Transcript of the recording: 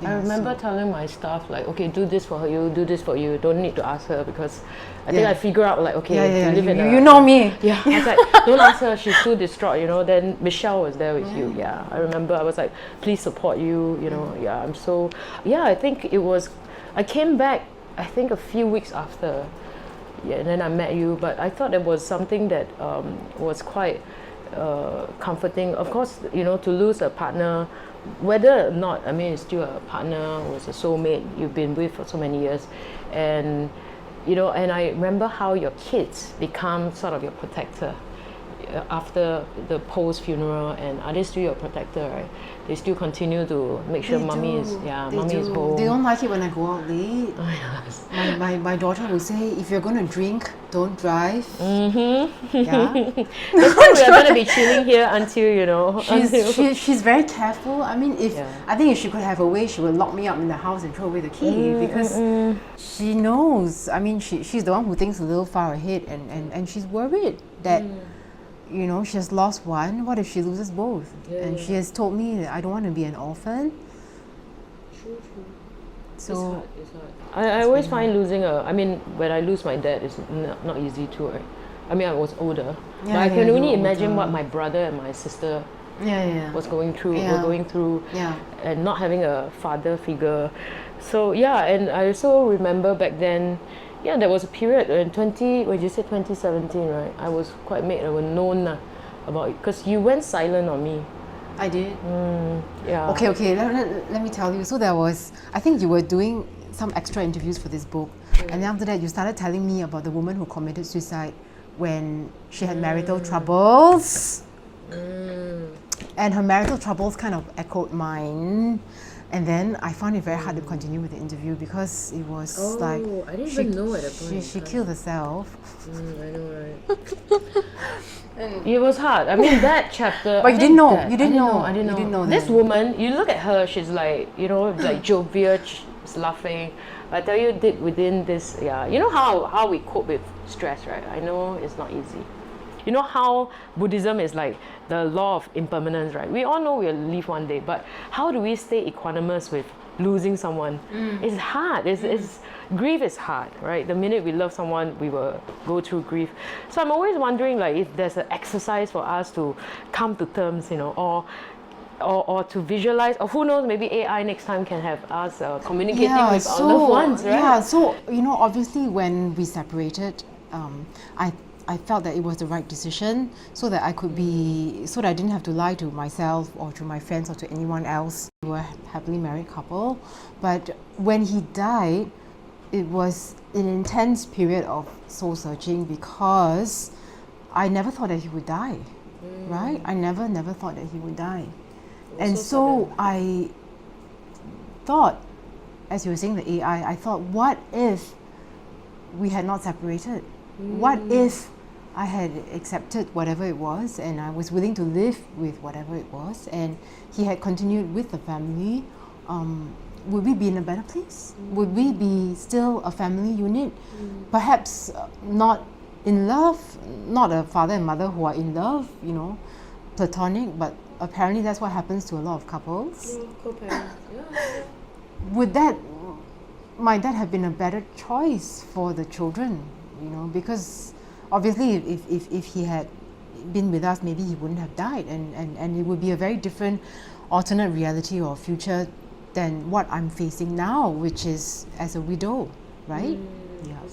I remember telling my staff like, okay, do this for you, do this for you. Don't need to ask her because I think I figure out like, okay, you live in you know me. Yeah, I was like, don't ask her. She's too distraught, you know. Then Michelle was there with you. Yeah, I remember. I was like, please support you. You know. Yeah, I'm so. Yeah, I think it was. I came back. I think a few weeks after. Yeah, and then I met you. But I thought it was something that was quite comforting. Of course, you know, to lose a partner. Whether or not, I mean, it's still a partner, was a soulmate you've been with for so many years, and you know, and I remember how your kids become sort of your protector after the post funeral, and are they still your protector, right? They still continue to make sure mommy is home. They don't like it when I go out late. Oh, yes. My daughter will say, if you're going to drink, don't drive. Mm-hmm. Yeah. That's why we're going to be chilling here until, you know. She's very careful. I mean, I think if she could have a way, she would lock me up in the house and throw away the key because she knows. I mean, she's the one who thinks a little far ahead, and she's worried that you know, she has lost one. What if she loses both? And she has told me that I don't want to be an orphan. True. So it's hard. I always find losing I mean, when I lose my dad, it's not easy too, right? I mean, I was older. But I can only imagine what my brother and my sister was going through, were going through, and not having a father figure. So yeah, and I also remember back then, there was a period in when you said 2017, right? I was quite known about it because you went silent on me. I did. Yeah. Okay. Let me tell you. So there was, I think you were doing some extra interviews for this book, and then after that you started telling me about the woman who committed suicide when she had marital troubles, and her marital troubles kind of echoed mine. And then I found it very hard to continue with the interview because it was like I didn't even know at that point. She killed herself. I know, right? It was hard. I mean, that chapter. But you didn't know. I didn't know. This woman, you look at her. She's like, you know, like jovial, she's laughing. But I tell you, within this, you know how we cope with stress, right? I know it's not easy. You know how Buddhism is like the law of impermanence, right? We all know we'll leave one day, but how do we stay equanimous with losing someone? It's hard. Grief is hard, right? The minute we love someone, we will go through grief. So I'm always wondering, like, if there's an exercise for us to come to terms, you know, or to visualize, or who knows, maybe AI next time can have us communicating with our loved ones, right? Yeah, so, you know, obviously when we separated, I felt that it was the right decision so that I didn't have to lie to myself or to my friends or to anyone else. We were a happily married couple. But when he died, it was an intense period of soul searching because I never thought that he would die, right? I never thought that he would die. And so I thought, as you were saying the AI, I thought, what if we had not separated? What if I had accepted whatever it was and I was willing to live with whatever it was and he had continued with the family? Would we be in a better place? Would we be still a family unit? Perhaps not in love, not a father and mother who are in love, you know, platonic, but apparently that's what happens to a lot of couples. Co-parents. Might that have been a better choice for the children? You know, because obviously if he had been with us, maybe he wouldn't have died, and it would be a very different alternate reality or future than what I'm facing now, which is as a widow, right? Yeah.